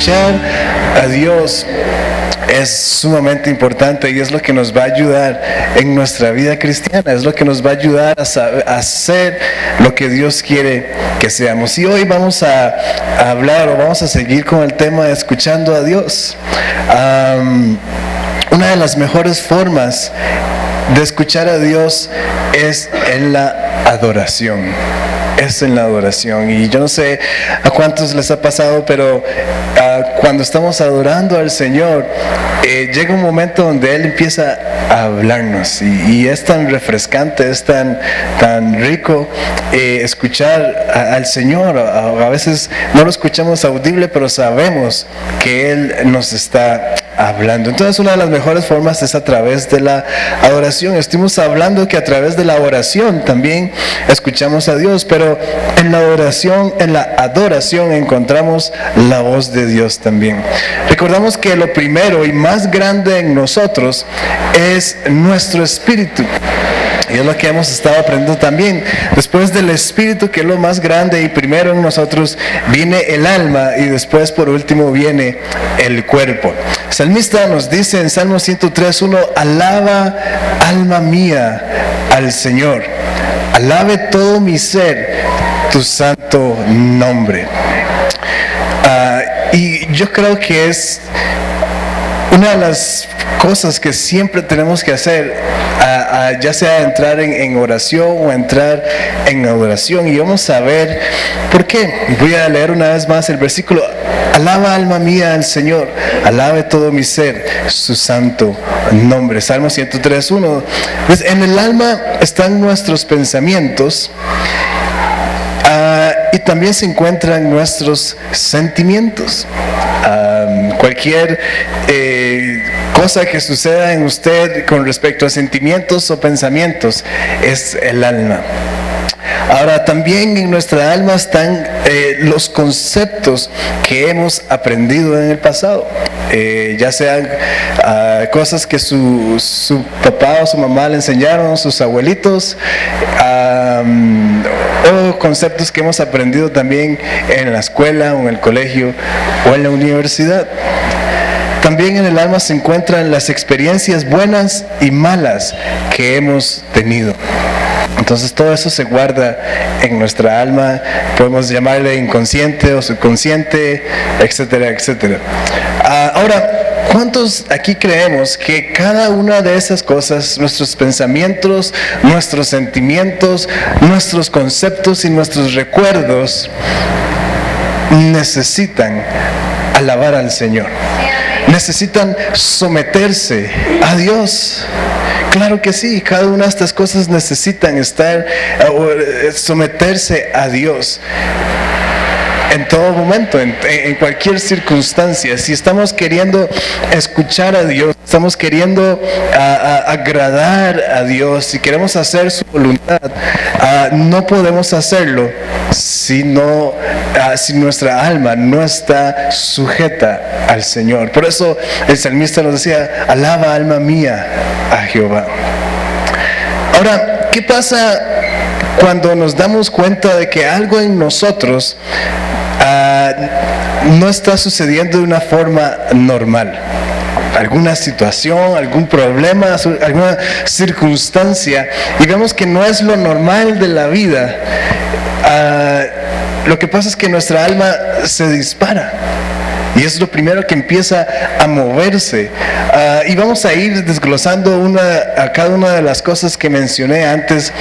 escuchar a Dios es sumamente importante y es lo que nos va a ayudar en nuestra vida cristiana, es lo que nos va a ayudar a hacer lo que Dios quiere que seamos. Y hoy vamos a hablar o vamos a seguir con el tema de escuchando a Dios. Una de las mejores formas de escuchar a Dios es en la adoración. Es en la adoración. Y yo no sé a cuántos les ha pasado, pero cuando estamos adorando al Señor, llega un momento donde Él empieza a hablarnos y es tan refrescante, es tan rico escuchar al Señor. A veces no lo escuchamos audible, pero sabemos que Él nos está hablando. Entonces una de las mejores formas es a través de la adoración. Estuvimos hablando que a través de la oración también escuchamos a Dios, pero en la adoración encontramos la voz de Dios también. Recordamos que lo primero y más grande en nosotros es nuestro espíritu. Y es lo que hemos estado aprendiendo también. Después del espíritu, que es lo más grande y primero en nosotros, viene el alma y después por último viene el cuerpo. El salmista nos dice en Salmo 103:1: alaba, alma mía, al Señor. Alabe todo mi ser tu santo nombre. Y yo creo que es una de las cosas que siempre tenemos que hacer, ya sea entrar en oración o entrar en adoración. Y vamos a ver por qué. Voy a leer una vez más el versículo: alaba, alma mía, al Señor, alabe todo mi ser su santo nombre. Salmo 103:1. Pues en el alma están nuestros pensamientos, y también se encuentran nuestros sentimientos. Cualquier cosa que suceda en usted con respecto a sentimientos o pensamientos es el alma. Ahora, también en nuestra alma están los conceptos que hemos aprendido en el pasado, ya sean cosas que su papá o su mamá le enseñaron, sus abuelitos, o conceptos que hemos aprendido también en la escuela o en el colegio o en la universidad. También en el alma se encuentran las experiencias buenas y malas que hemos tenido. Entonces todo eso se guarda en nuestra alma. Podemos llamarle inconsciente o subconsciente, etcétera, etcétera. Ahora, ¿cuántos aquí creemos que cada una de esas cosas, nuestros pensamientos, nuestros sentimientos, nuestros conceptos y nuestros recuerdos, necesitan alabar al Señor? Necesitan someterse a Dios. Claro que sí, cada una de estas cosas necesitan someterse a Dios en todo momento, en cualquier circunstancia. Si estamos queriendo escuchar a Dios, estamos queriendo agradar a Dios, si queremos hacer su voluntad, no podemos hacerlo si nuestra alma no está sujeta al Señor. Por eso el salmista nos decía: alaba, alma mía, a Jehová. Ahora, ¿qué pasa cuando nos damos cuenta de que algo en nosotros no está sucediendo de una forma normal? Alguna situación, algún problema, alguna circunstancia, y vemos que no es lo normal de la vida. Lo que pasa es que nuestra alma se dispara. Y es lo primero que empieza a moverse. Y vamos a ir desglosando a cada una de las cosas que mencioné antes.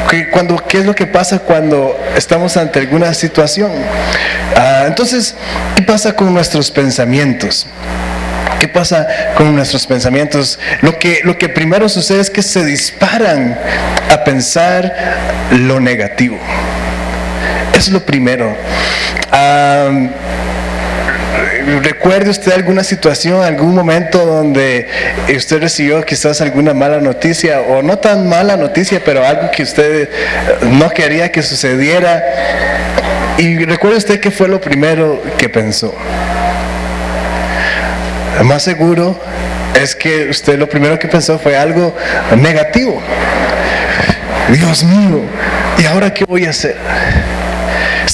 ¿Qué es lo que pasa cuando estamos ante alguna situación? Entonces, ¿qué pasa con nuestros pensamientos? ¿Qué pasa con nuestros pensamientos? Lo que primero sucede es que se disparan a pensar lo negativo. Es lo primero. ¿Recuerde usted alguna situación, algún momento donde usted recibió quizás alguna mala noticia, o no tan mala noticia, pero algo que usted no quería que sucediera? Y recuerde usted qué fue lo primero que pensó. Lo más seguro es que usted lo primero que pensó fue algo negativo. Dios mío, ¿y ahora qué voy a hacer?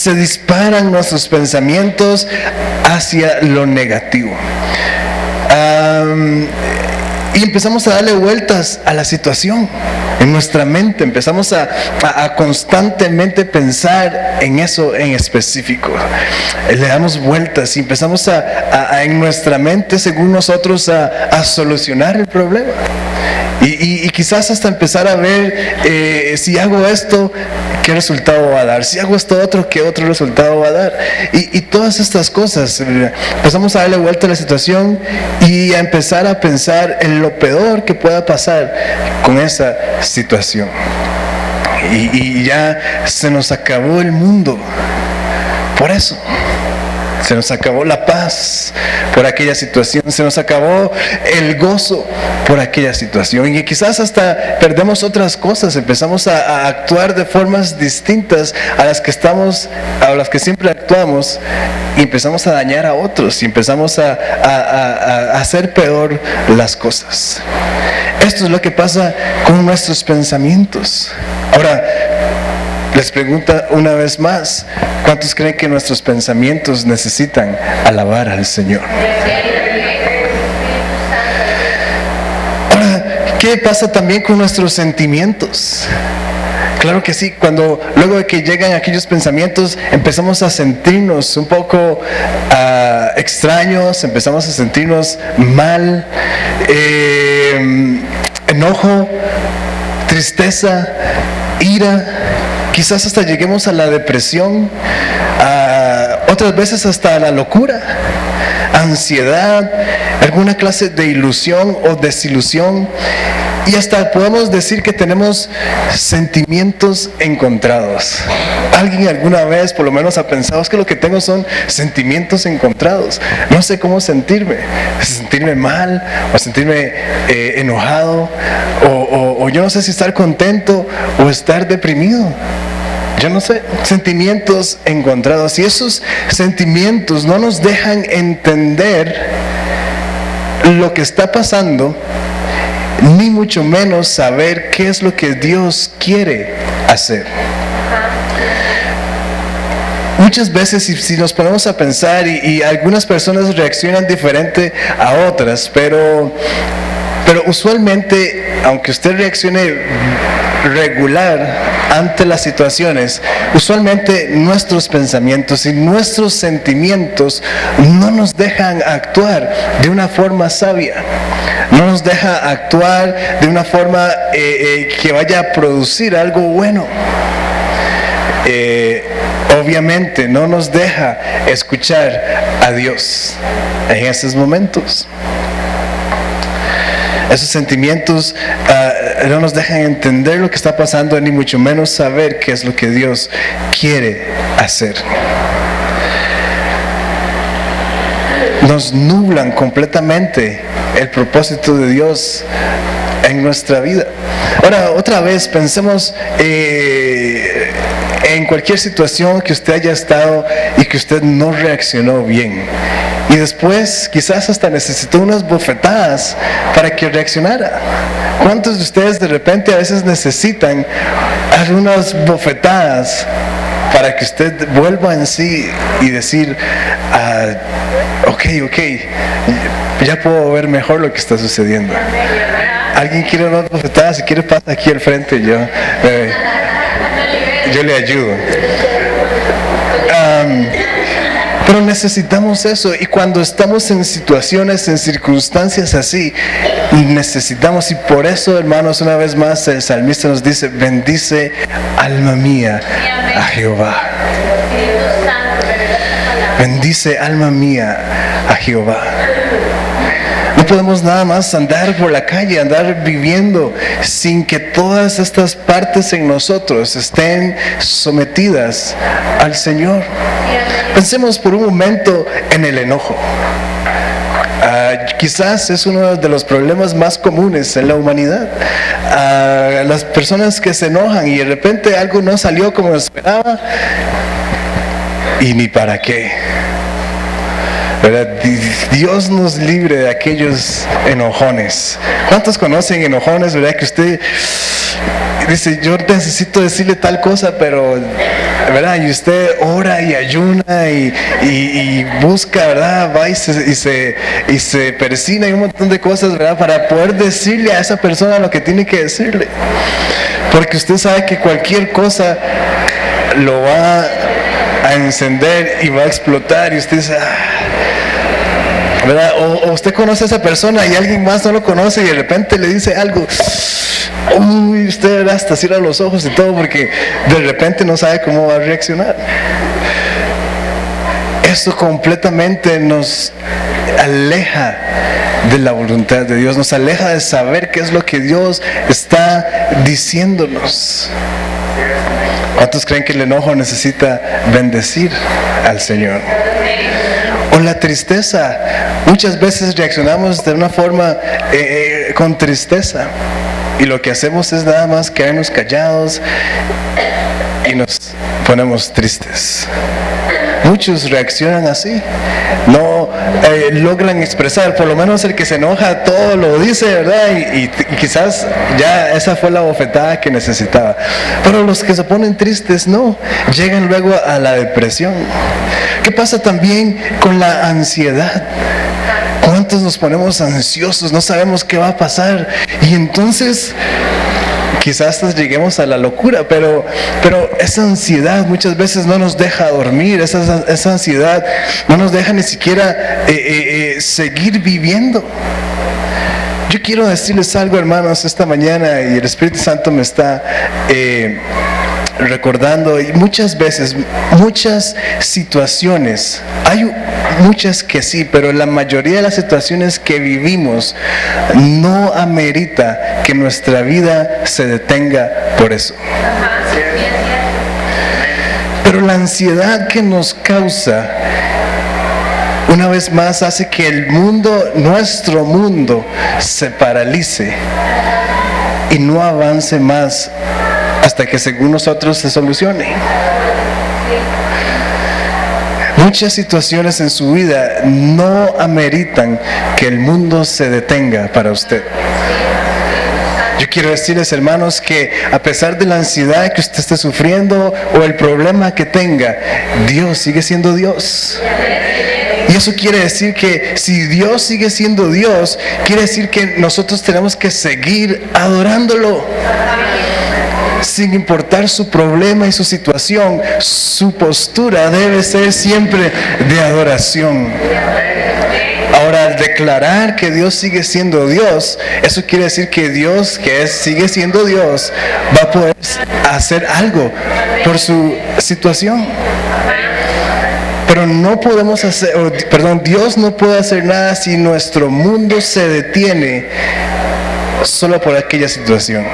se disparan nuestros pensamientos hacia lo negativo. Y empezamos a darle vueltas a la situación en nuestra mente. Empezamos a constantemente pensar en eso en específico. Le damos vueltas y empezamos en nuestra mente, según nosotros, a solucionar el problema. Y quizás hasta empezar a ver si hago esto, qué resultado va a dar. Si hago esto otro, qué otro resultado va a dar. Y todas estas cosas, empezamos a darle vuelta a la situación y a empezar a pensar en lo peor que pueda pasar con esa situación. Y ya se nos acabó el mundo. Por eso. Se nos acabó la paz por aquella situación, se nos acabó el gozo por aquella situación, y quizás hasta perdemos otras cosas, empezamos a actuar de formas distintas a las que siempre actuamos, y empezamos a dañar a otros, y empezamos a hacer peor las cosas. Esto es lo que pasa con nuestros pensamientos. Ahora, les pregunto una vez más, ¿cuántos creen que nuestros pensamientos necesitan alabar al Señor? Ahora, ¿qué pasa también con nuestros sentimientos? Claro que sí, luego de que llegan aquellos pensamientos, empezamos a sentirnos un poco extraños, empezamos a sentirnos mal, enojo, tristeza, ira. Quizás hasta lleguemos a la depresión, otras veces hasta a la locura, ansiedad, alguna clase de ilusión o desilusión, y hasta podemos decir que tenemos sentimientos encontrados. ¿Alguien alguna vez por lo menos ha pensado, es que lo que tengo son sentimientos encontrados? No sé cómo sentirme mal o sentirme enojado, o yo no sé si estar contento o estar deprimido. Yo no sé, sentimientos encontrados. Y esos sentimientos no nos dejan entender lo que está pasando, ni mucho menos saber qué es lo que Dios quiere hacer. Muchas veces, si nos ponemos a pensar, y algunas personas reaccionan diferente a otras, pero usualmente, aunque usted reaccione regular ante las situaciones, usualmente nuestros pensamientos y nuestros sentimientos no nos dejan actuar de una forma sabia, no nos deja actuar de una forma que vaya a producir algo bueno. Obviamente no nos deja escuchar a Dios en esos momentos. Esos sentimientos no nos dejan entender lo que está pasando, ni mucho menos saber qué es lo que Dios quiere hacer. Nos nublan completamente el propósito de Dios en nuestra vida. Ahora, otra vez, pensemos en cualquier situación que usted haya estado y que usted no reaccionó bien. Y después quizás hasta necesitó unas bofetadas para que reaccionara. ¿Cuántos de ustedes de repente a veces necesitan algunas bofetadas para que usted vuelva en sí y decir, ok, ya puedo ver mejor lo que está sucediendo? ¿Alguien quiere unas bofetadas? Si quiere, pasa aquí al frente, yo le ayudo. Pero necesitamos eso, y cuando estamos en situaciones, en circunstancias así, necesitamos, y por eso, hermanos, una vez más el salmista nos dice: bendice alma mía a Jehová. Bendice alma mía a Jehová. No podemos nada más andar por la calle, andar viviendo sin que todas estas partes en nosotros estén sometidas al Señor. Pensemos por un momento en el enojo. Quizás es uno de los problemas más comunes en la humanidad. Las personas que se enojan y de repente algo no salió como esperaba, y ni para qué. ¿Verdad? Dios nos libre de aquellos enojones. ¿Cuántos conocen enojones, verdad? Que usted dice, yo necesito decirle tal cosa, pero, ¿verdad? Y usted ora y ayuna y busca, ¿verdad? Va y se persina y un montón de cosas, ¿verdad? Para poder decirle a esa persona lo que tiene que decirle. Porque usted sabe que cualquier cosa lo va a encender y va a explotar y usted dice, ¿verdad? O usted conoce a esa persona y alguien más no lo conoce y de repente le dice algo, uy, usted hasta cierra los ojos y todo porque de repente no sabe cómo va a reaccionar. Eso completamente nos aleja de la voluntad de Dios, nos aleja de saber qué es lo que Dios está diciéndonos. ¿Cuántos creen que el enojo necesita bendecir al Señor? O la tristeza. Muchas veces reaccionamos de una forma con tristeza y lo que hacemos es nada más quedarnos callados y nos ponemos tristes. Muchos reaccionan así, no logran expresar, por lo menos el que se enoja todo lo dice, ¿verdad? Y quizás ya esa fue la bofetada que necesitaba. Pero los que se ponen tristes no, llegan luego a la depresión. ¿Qué pasa también con la ansiedad? ¿Cuántos nos ponemos ansiosos? No sabemos qué va a pasar y entonces quizás lleguemos a la locura, pero esa ansiedad muchas veces no nos deja dormir, esa ansiedad no nos deja ni siquiera seguir viviendo. Yo quiero decirles algo, hermanos, esta mañana, y el Espíritu Santo me está recordando, y muchas veces, muchas situaciones, hay muchas que sí, pero la mayoría de las situaciones que vivimos no amerita que nuestra vida se detenga por eso. Pero la ansiedad que nos causa, una vez más, hace que el mundo, nuestro mundo, se paralice y no avance más hasta que según nosotros se solucione. Muchas situaciones en su vida no ameritan que el mundo se detenga para usted. Yo quiero decirles, hermanos, que a pesar de la ansiedad que usted esté sufriendo o el problema que tenga, Dios sigue siendo Dios. Y eso quiere decir que si Dios sigue siendo Dios, quiere decir que nosotros tenemos que seguir adorándolo. Sin importar su problema y su situación, su postura debe ser siempre de adoración. Ahora, al declarar que Dios sigue siendo Dios, eso quiere decir que Dios, sigue siendo Dios, va a poder hacer algo por su situación. Pero no podemos Dios no puede hacer nada si nuestro mundo se detiene solo por aquella situación.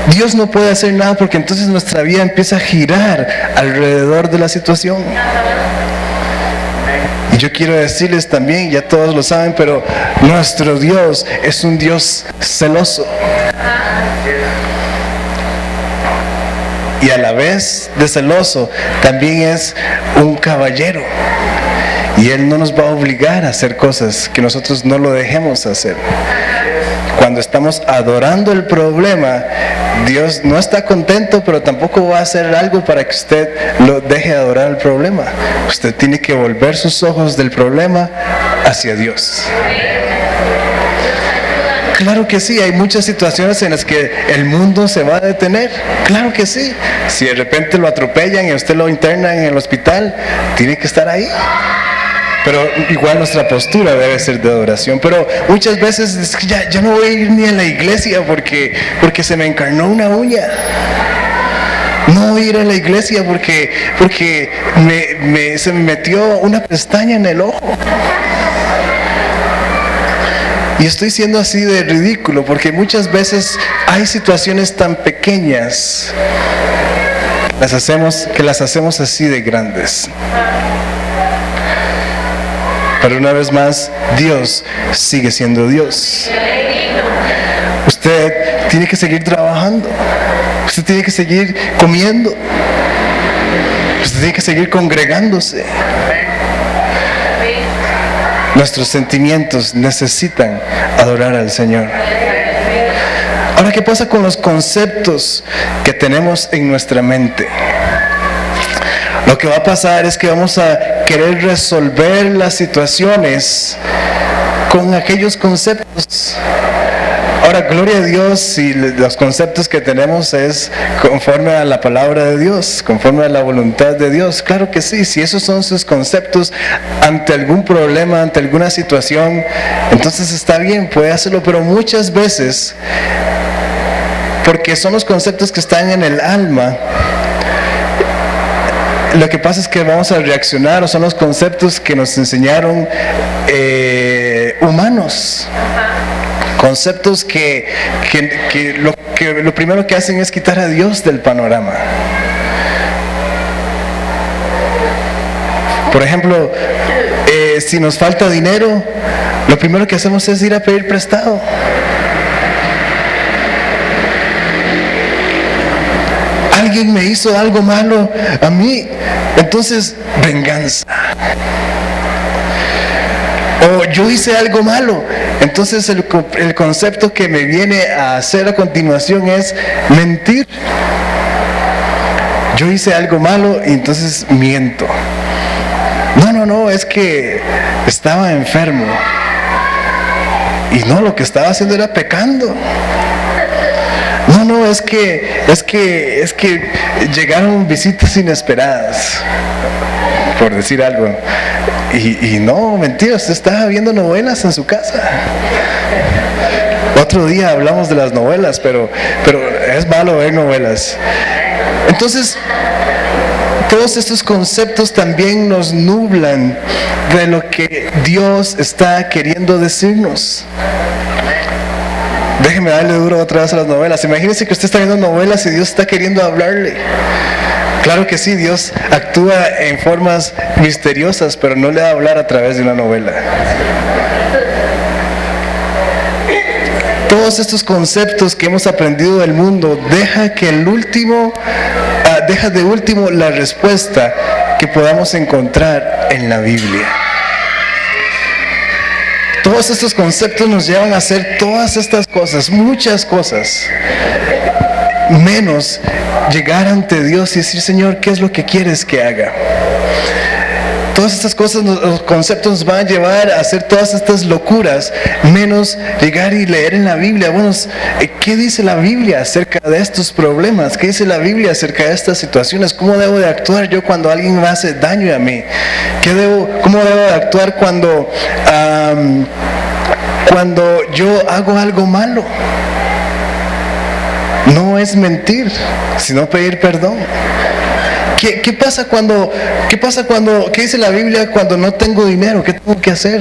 Dios no puede hacer nada porque entonces nuestra vida empieza a girar alrededor de la situación. Y yo quiero decirles también, ya todos lo saben, pero nuestro Dios es un Dios celoso. Y a la vez de celoso, también es un caballero. Y Él no nos va a obligar a hacer cosas que nosotros no lo dejemos hacer. Cuando estamos adorando el problema, Dios no está contento, pero tampoco va a hacer algo para que usted lo deje de adorar el problema. Usted tiene que volver sus ojos del problema hacia Dios. Claro que sí, hay muchas situaciones en las que el mundo se va a detener. Claro que sí. Si de repente lo atropellan y usted lo internan en el hospital, tiene que estar ahí. Pero igual nuestra postura debe ser de adoración. Pero muchas veces es que ya no voy a ir ni a la iglesia porque se me encarnó una uña. No voy a ir a la iglesia porque se me metió una pestaña en el ojo. Y estoy siendo así de ridículo porque muchas veces hay situaciones tan pequeñas que las hacemos así de grandes. Pero una vez más, Dios sigue siendo Dios. Usted tiene que seguir trabajando. Usted tiene que seguir comiendo. Usted tiene que seguir congregándose. Nuestros sentimientos necesitan adorar al Señor. Ahora, ¿qué pasa con los conceptos que tenemos en nuestra mente? Lo que va a pasar es que vamos a querer resolver las situaciones con aquellos conceptos. Ahora, gloria a Dios si los conceptos que tenemos es conforme a la palabra de Dios, conforme a la voluntad de Dios. Claro que sí, si esos son sus conceptos ante algún problema, ante alguna situación, entonces está bien, puede hacerlo, pero muchas veces, porque son los conceptos que están en el alma, lo que pasa es que vamos a reaccionar, o son los conceptos que nos enseñaron humanos. Conceptos que lo primero que hacen es quitar a Dios del panorama. Por ejemplo, si nos falta dinero, lo primero que hacemos es ir a pedir prestado. Alguien me hizo algo malo a mí, entonces venganza. O yo hice algo malo, entonces el concepto que me viene a hacer a continuación es mentir. Yo hice algo malo y entonces miento. No, es que estaba enfermo. Y no, lo que estaba haciendo era pecando. No, es que llegaron visitas inesperadas, por decir algo. Y no, mentira, usted estaba viendo novelas en su casa. Otro día hablamos de las novelas, pero es malo ver novelas. Entonces, todos estos conceptos también nos nublan de lo que Dios está queriendo decirnos. Déjeme darle duro otra vez a las novelas. Imagínense que usted está viendo novelas y Dios está queriendo hablarle. Claro que sí, Dios actúa en formas misteriosas, pero no le va a hablar a través de una novela. Todos estos conceptos que hemos aprendido del mundo deja de último la respuesta que podamos encontrar en la Biblia. Todos estos conceptos nos llevan a hacer todas estas cosas, muchas cosas, menos llegar ante Dios y decir: Señor, ¿qué es lo que quieres que haga? Todas estas cosas, los conceptos nos van a llevar a hacer todas estas locuras, menos llegar y leer en la Biblia. Bueno, ¿qué dice la Biblia acerca de estos problemas? ¿Qué dice la Biblia acerca de estas situaciones? ¿Cómo debo de actuar yo cuando alguien me hace daño a mí? ¿Cómo debo de actuar cuando yo hago algo malo? No es mentir, sino pedir perdón. ¿Qué pasa cuando, qué dice la Biblia cuando no tengo dinero? ¿Qué tengo que hacer?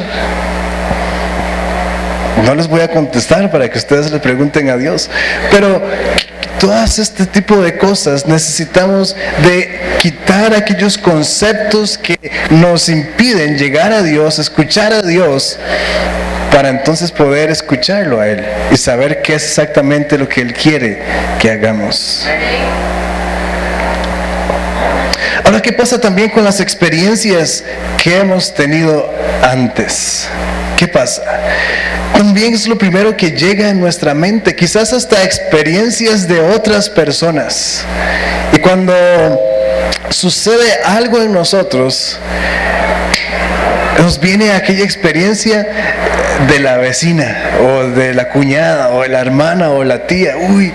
No les voy a contestar para que ustedes le pregunten a Dios, pero todas este tipo de cosas necesitamos de quitar aquellos conceptos que nos impiden llegar a Dios, escuchar a Dios, para entonces poder escucharlo a Él y saber qué es exactamente lo que Él quiere que hagamos. Ahora, ¿qué pasa también con las experiencias que hemos tenido antes? ¿Qué pasa? También es lo primero que llega en nuestra mente, quizás hasta experiencias de otras personas. Y cuando sucede algo en nosotros, nos viene aquella experiencia de la vecina, o de la cuñada, o de la hermana, o la tía. Uy,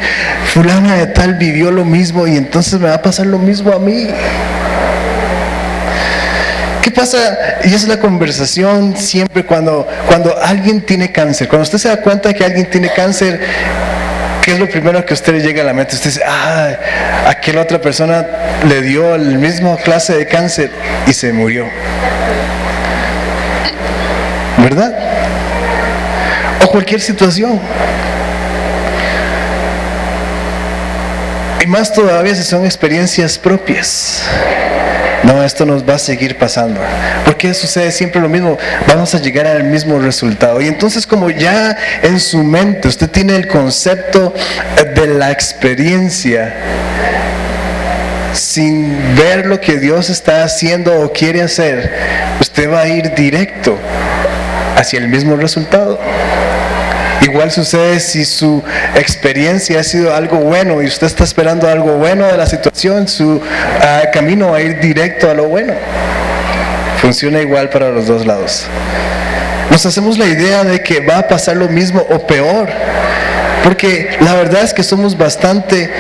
fulana de tal vivió lo mismo y entonces me va a pasar lo mismo a mí. ¿Qué pasa? Y es la conversación siempre cuando alguien tiene cáncer. Cuando usted se da cuenta que alguien tiene cáncer, ¿qué es lo primero que a usted le llega a la mente? Usted dice: aquella otra persona le dio el mismo clase de cáncer y se murió. ¿Verdad? O cualquier situación. Y más todavía si son experiencias propias. No, esto nos va a seguir pasando. Porque sucede siempre lo mismo. Vamos a llegar al mismo resultado. Y entonces, como ya en su mente usted tiene el concepto de la experiencia, sin ver lo que Dios está haciendo o quiere hacer, usted va a ir directo hacia el mismo resultado. Igual sucede si su experiencia ha sido algo bueno y usted está esperando algo bueno de la situación, su camino va a ir directo a lo bueno. Funciona igual para los dos lados. Nos hacemos la idea de que va a pasar lo mismo o peor, porque la verdad es que somos bastante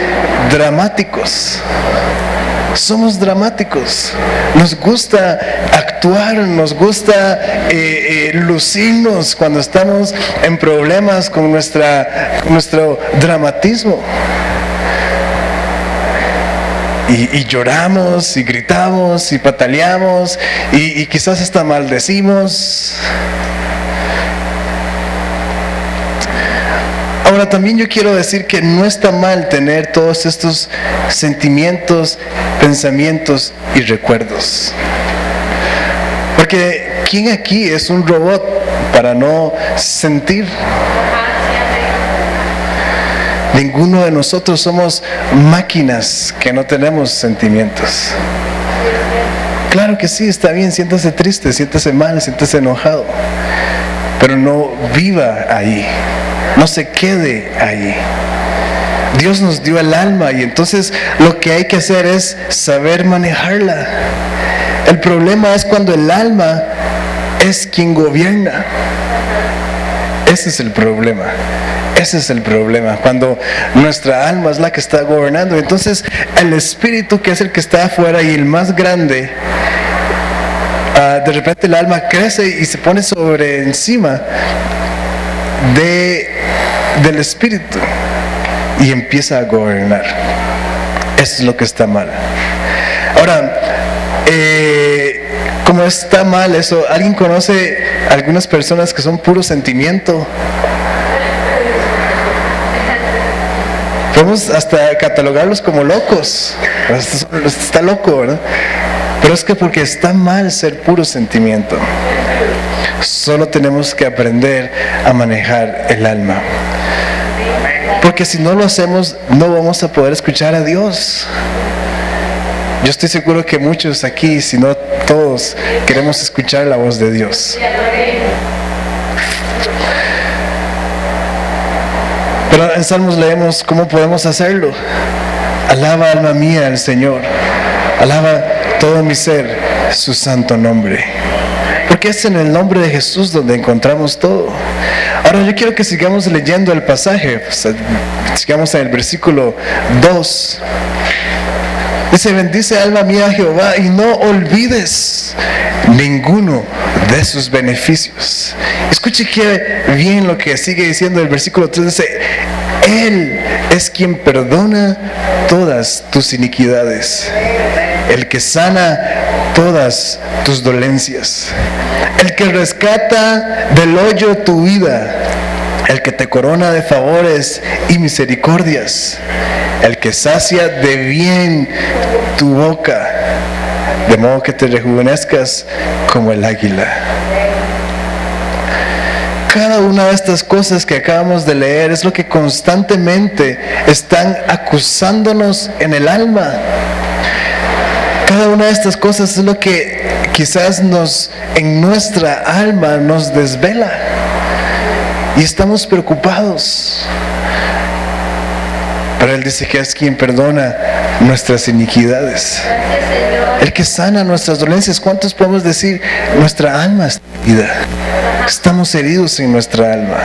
dramáticos. Somos dramáticos. Nos gusta actuar, nos gusta lucirnos cuando estamos en problemas con nuestro dramatismo. Y lloramos, y gritamos, y pataleamos, y quizás hasta maldecimos. Ahora también yo quiero decir que no está mal tener todos estos sentimientos, pensamientos y recuerdos. Porque ¿quién aquí es un robot para no sentir? Ninguno de nosotros somos máquinas que no tenemos sentimientos. Claro que sí, está bien, siéntase triste, siéntase mal, siéntase enojado, pero no viva ahí, no se quede ahí. Dios nos dio el alma y entonces lo que hay que hacer es saber manejarla. El problema es cuando el alma es quien gobierna. Ese es el problema. Ese es el problema, cuando nuestra alma es la que está gobernando. Entonces el espíritu, que es el que está afuera y el más grande, de repente el alma crece y se pone sobre encima del espíritu y empieza a gobernar. Eso es lo que está mal. Ahora, ¿cómo está mal eso? ¿Alguien conoce algunas personas que son puro sentimiento? Podemos hasta catalogarlos como locos. Está loco, ¿verdad? Pero es que porque está mal ser puro sentimiento. Solo tenemos que aprender a manejar el alma. Porque si no lo hacemos, no vamos a poder escuchar a Dios. Yo estoy seguro que muchos aquí, si no todos, queremos escuchar la voz de Dios. Pero en Salmos leemos cómo podemos hacerlo. Alaba, alma mía, al Señor. Alaba todo mi ser su santo nombre. Porque es en el nombre de Jesús donde encontramos todo. Ahora yo quiero que sigamos leyendo el pasaje. Sigamos en el versículo 2. Dice: bendice alma mía a Jehová y no olvides ninguno de sus beneficios. Escuche que bien lo que sigue diciendo el versículo 3. Dice: Él es quien perdona todas tus iniquidades, el que sana todas tus dolencias, el que rescata del hoyo tu vida, el que te corona de favores y misericordias, el que sacia de bien tu boca, de modo que te rejuvenezcas como el águila. Cada una de estas cosas que acabamos de leer es lo que constantemente están acusándonos en el alma. Cada una de estas cosas es lo que quizás en nuestra alma nos desvela y estamos preocupados. Pero Él dice que es quien perdona nuestras iniquidades, el que sana nuestras dolencias. ¿Cuántos podemos decir? Nuestra alma está herida, estamos heridos en nuestra alma.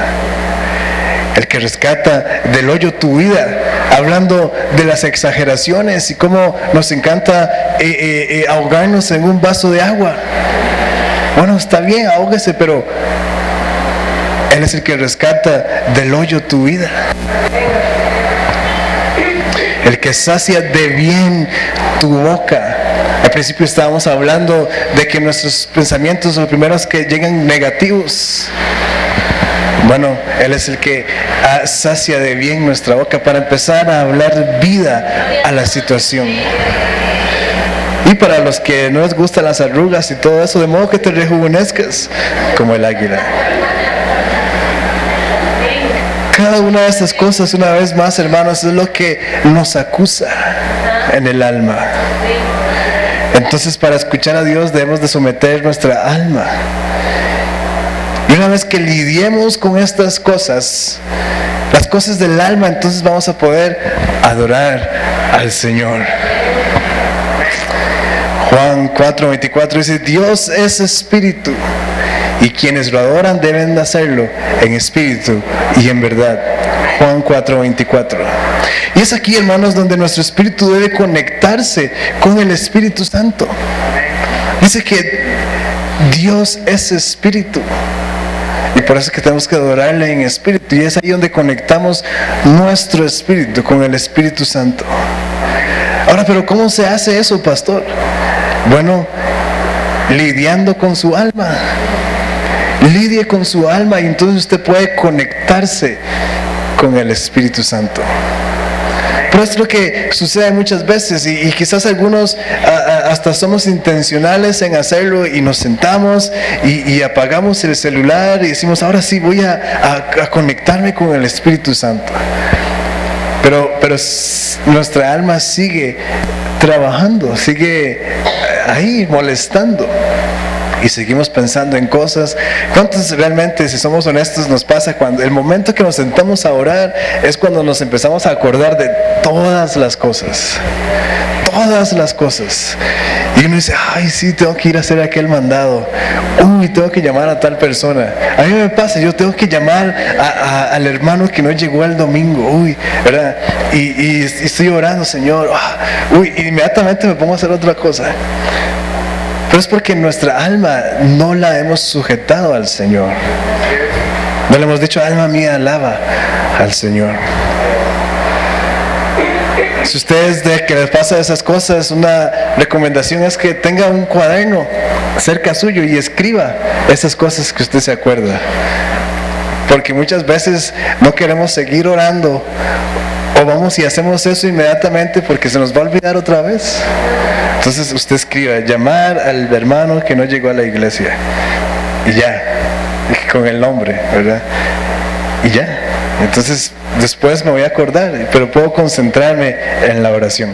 El que rescata del hoyo tu vida, hablando de las exageraciones y cómo nos encanta ahogarnos en un vaso de agua. Bueno, está bien, ahógese, pero Él es el que rescata del hoyo tu vida. El que sacia de bien tu boca. Al principio estábamos hablando de que nuestros pensamientos son los primeros que llegan negativos. Bueno, Él es el que sacia de bien nuestra boca para empezar a hablar vida a la situación. Y para los que no les gustan las arrugas y todo eso, de modo que te rejuvenezcas como el águila. Cada una de estas cosas, una vez más, hermanos, es lo que nos acusa en el alma. Entonces, para escuchar a Dios debemos de someter nuestra alma. Y una vez que lidiemos con estas cosas, las cosas del alma, entonces vamos a poder adorar al Señor. Juan 4:24 dice: Dios es espíritu, y quienes lo adoran deben de hacerlo en espíritu y en verdad. Juan 4:24. Y es aquí, hermanos, donde nuestro espíritu debe conectarse con el Espíritu Santo. Dice que Dios es espíritu, y por eso es que tenemos que adorarle en espíritu, y es ahí donde conectamos nuestro espíritu con el Espíritu Santo. Ahora, pero ¿cómo se hace eso, pastor? Bueno, lidiando con su alma. Lidie con su alma, y entonces usted puede conectarse con el Espíritu Santo. Pero es lo que sucede muchas veces, y quizás algunos hasta somos intencionales en hacerlo, y nos sentamos y apagamos el celular y decimos: ahora sí voy a conectarme con el Espíritu Santo. Pero nuestra alma sigue trabajando, sigue ahí molestando, y seguimos pensando en cosas. ¿Cuántos realmente, si somos honestos, nos pasa cuando el momento que nos sentamos a orar es cuando nos empezamos a acordar de todas las cosas? Todas las cosas. Y uno dice: ay, sí, tengo que ir a hacer aquel mandado. Uy, tengo que llamar a tal persona. A mí me pasa, yo tengo que llamar al hermano que no llegó el domingo. Uy, ¿verdad? Y estoy orando: Señor. Uy, inmediatamente me pongo a hacer otra cosa. Pero es porque nuestra alma no la hemos sujetado al Señor. No le hemos dicho: alma mía, alaba al Señor. Si ustedes de que les pasa esas cosas, una recomendación es que tenga un cuaderno cerca suyo y escriba esas cosas que usted se acuerda. Porque muchas veces no queremos seguir orando, o vamos y hacemos eso inmediatamente porque se nos va a olvidar otra vez. Entonces usted escriba: llamar al hermano que no llegó a la iglesia, y ya, con el nombre, ¿verdad? Y ya. Entonces después me voy a acordar, pero puedo concentrarme en la oración.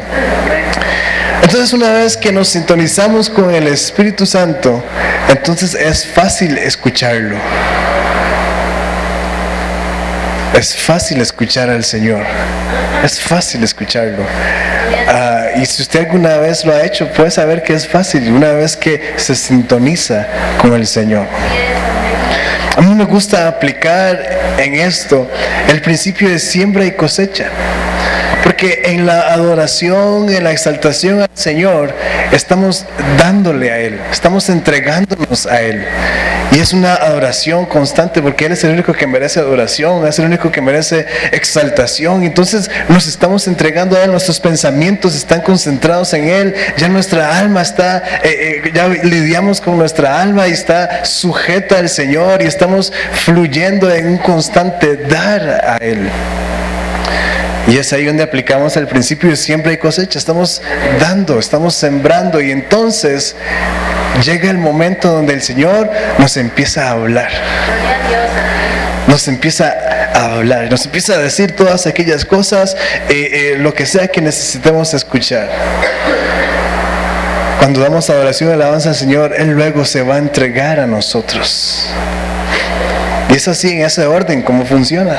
Entonces, una vez que nos sintonizamos con el Espíritu Santo, entonces es fácil escucharlo. Es fácil escuchar al Señor. Es fácil escucharlo. Y si usted alguna vez lo ha hecho, puede saber que es fácil una vez que se sintoniza con el Señor. A mí me gusta aplicar en esto el principio de siembra y cosecha. Porque en la adoración, en la exaltación al Señor, estamos dándole a Él, estamos entregándonos a Él. Y es una adoración constante, porque Él es el único que merece adoración, es el único que merece exaltación. Entonces nos estamos entregando a Él, nuestros pensamientos están concentrados en Él, ya nuestra alma está, ya lidiamos con nuestra alma y está sujeta al Señor, y estamos fluyendo en un constante dar a Él. Y es ahí donde aplicamos el principio de siembra y cosecha. Estamos dando, estamos sembrando, y entonces llega el momento donde el Señor nos empieza a hablar. Nos empieza a hablar, nos empieza a decir todas aquellas cosas, lo que sea que necesitemos escuchar. Cuando damos adoración y alabanza al Señor, Él luego se va a entregar a nosotros. Y es así, en ese orden, como funciona.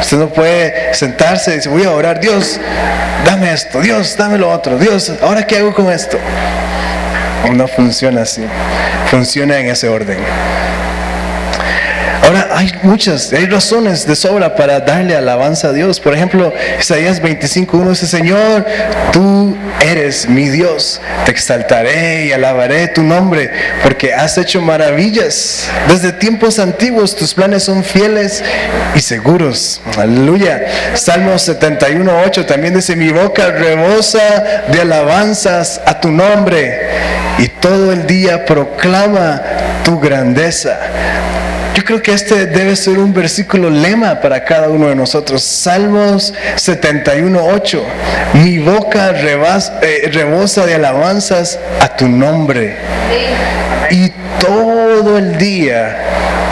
Usted no puede sentarse y decir: voy a orar, Dios, dame esto, Dios, dame lo otro, Dios, ¿ahora qué hago con esto? No funciona así, funciona en ese orden. Ahora, hay razones de sobra para darle alabanza a Dios. Por ejemplo, Isaías 25:1 dice: Señor, tú eres mi Dios, te exaltaré y alabaré tu nombre, porque has hecho maravillas. Desde tiempos antiguos tus planes son fieles y seguros. Aleluya. Salmo 71:8 también dice: mi boca rebosa de alabanzas a tu nombre, y todo el día proclama tu grandeza. Yo creo que este debe ser un versículo lema para cada uno de nosotros. Salmos 71:8. Mi boca rebosa de alabanzas a tu nombre, y todo el día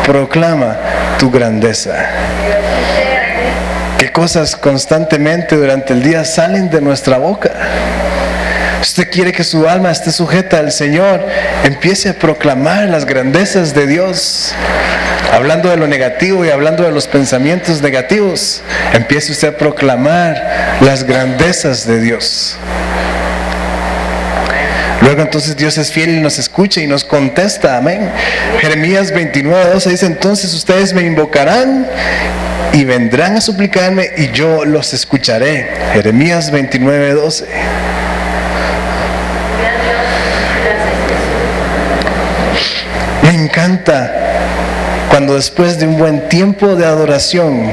proclama tu grandeza. ¿Qué cosas constantemente durante el día salen de nuestra boca? usted quiere que su alma esté sujeta al Señor, empiece a proclamar las grandezas de Dios. Hablando de lo negativo y hablando de los pensamientos negativos, empiece usted a proclamar las grandezas de Dios. Luego entonces Dios es fiel y nos escucha y nos contesta, amén. Jeremías 29:12 dice: entonces ustedes me invocarán y vendrán a suplicarme y yo los escucharé. Jeremías 29:12. Me encanta cuando después de un buen tiempo de adoración,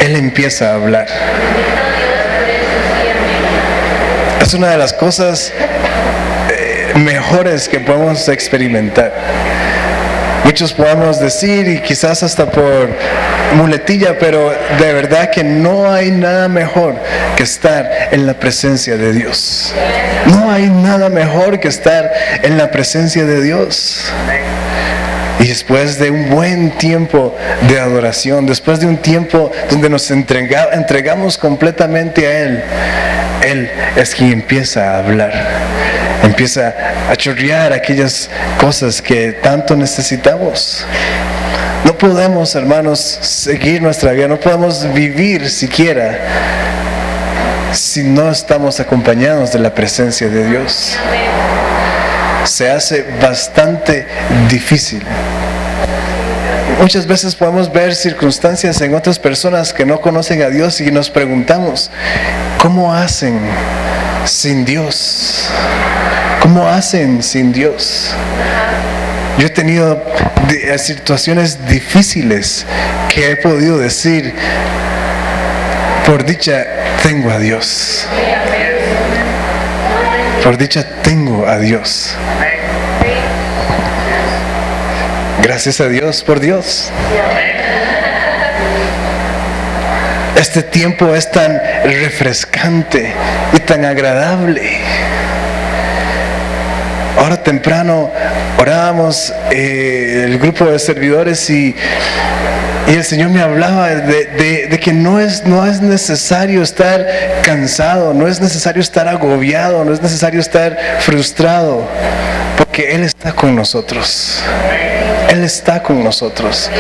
Él empieza a hablar. Es una de las cosas mejores que podemos experimentar. Muchos podemos decir, y quizás hasta por muletilla, pero de verdad que no hay nada mejor que estar en la presencia de Dios. No hay nada mejor que estar en la presencia de Dios. Y después de un buen tiempo de adoración, después de un tiempo donde nos entregamos completamente a Él, Él es quien empieza a hablar, empieza a chorrear aquellas cosas que tanto necesitamos. No podemos, hermanos, seguir nuestra vida, no podemos vivir siquiera si no estamos acompañados de la presencia de Dios. Se hace bastante difícil. Muchas veces podemos ver circunstancias en otras personas que no conocen a Dios y nos preguntamos, ¿cómo hacen sin Dios? ¿Cómo hacen sin Dios? Yo he tenido situaciones difíciles que he podido decir, por dicha tengo a Dios. Por dicha tengo a Dios. Gracias a Dios por Dios. Este tiempo es tan refrescante y tan agradable. Ahora temprano orábamos el grupo de servidores y el Señor me hablaba de que no es necesario estar cansado, no es necesario estar agobiado, no es necesario estar frustrado, porque Él está con nosotros. Él está con nosotros.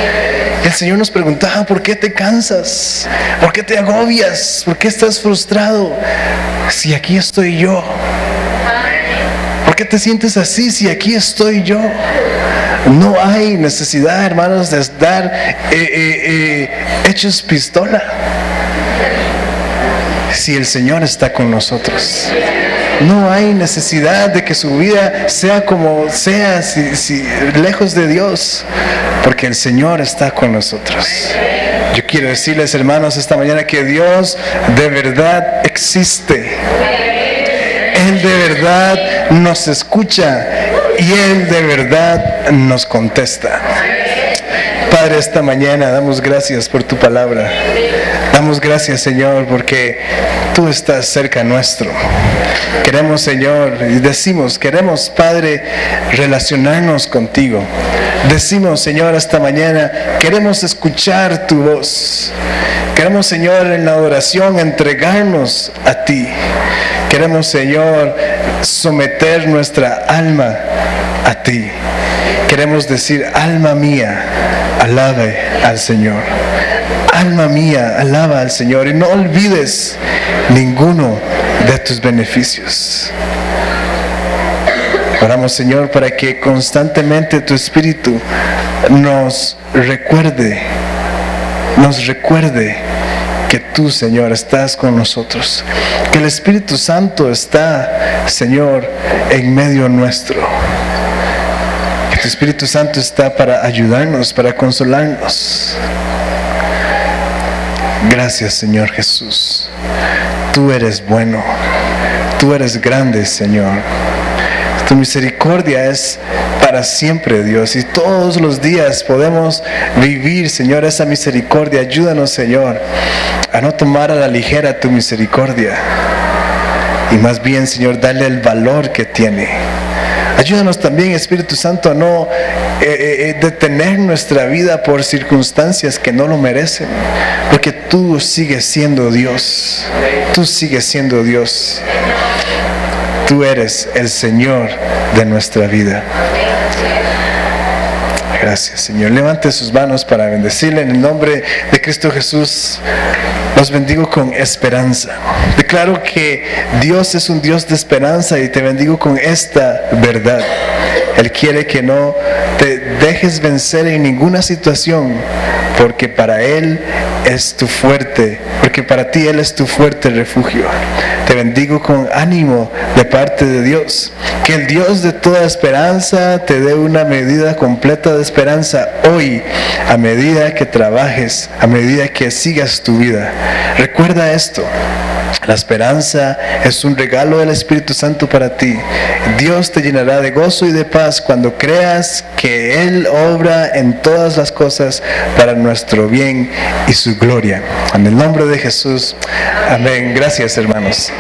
El Señor nos preguntaba, ¿por qué te cansas? ¿Por qué te agobias? ¿Por qué estás frustrado? Si aquí estoy yo. ¿Por qué te sientes así si aquí estoy yo? No hay necesidad, hermanos, de estar hechos pistola. Si el Señor está con nosotros, no hay necesidad de que su vida sea como sea, si lejos de Dios, porque el Señor está con nosotros. Yo quiero decirles, hermanos, esta mañana que Dios de verdad existe. Él de verdad nos escucha y Él de verdad nos contesta. Padre, esta mañana damos gracias por tu palabra. Damos gracias, Señor, porque tú estás cerca nuestro. Queremos, Señor, y decimos, queremos, Padre, relacionarnos contigo. Decimos, Señor, esta mañana, queremos escuchar tu voz. Queremos, Señor, en la adoración entregarnos a ti. Queremos, Señor, someter nuestra alma a ti. Queremos decir, alma mía, alabe al Señor. Alma mía, alaba al Señor y no olvides ninguno de tus beneficios. Oramos, Señor, para que constantemente tu Espíritu nos recuerde que tú, Señor, estás con nosotros, que el Espíritu Santo está, Señor, en medio nuestro, que tu Espíritu Santo está para ayudarnos, para consolarnos. Gracias, Señor Jesús. Tú eres bueno, tú eres grande, Señor. Tu misericordia es para siempre, Dios, y todos los días podemos vivir, Señor, esa misericordia. Ayúdanos, Señor, a no tomar a la ligera tu misericordia y más bien, Señor, darle el valor que tiene. Ayúdanos también, Espíritu Santo, a no detener nuestra vida por circunstancias que no lo merecen, porque tú sigues siendo Dios. Tú sigues siendo Dios. Tú eres el Señor de nuestra vida. Gracias, Señor. Levante sus manos para bendecirle en el nombre de Cristo Jesús. Los bendigo con esperanza. Declaro que Dios es un Dios de esperanza y te bendigo con esta verdad. Él quiere que no te dejes vencer en ninguna situación, porque para Él es tu fuerte, porque para ti Él es tu fuerte refugio. Te bendigo con ánimo de parte de Dios. Que el Dios de toda esperanza te dé una medida completa de esperanza hoy, a medida que trabajes, a medida que sigas tu vida. Recuerda esto. La esperanza es un regalo del Espíritu Santo para ti. Dios te llenará de gozo y de paz cuando creas que Él obra en todas las cosas para nuestro bien y su gloria. En el nombre de Jesús. Amén. Gracias, hermanos.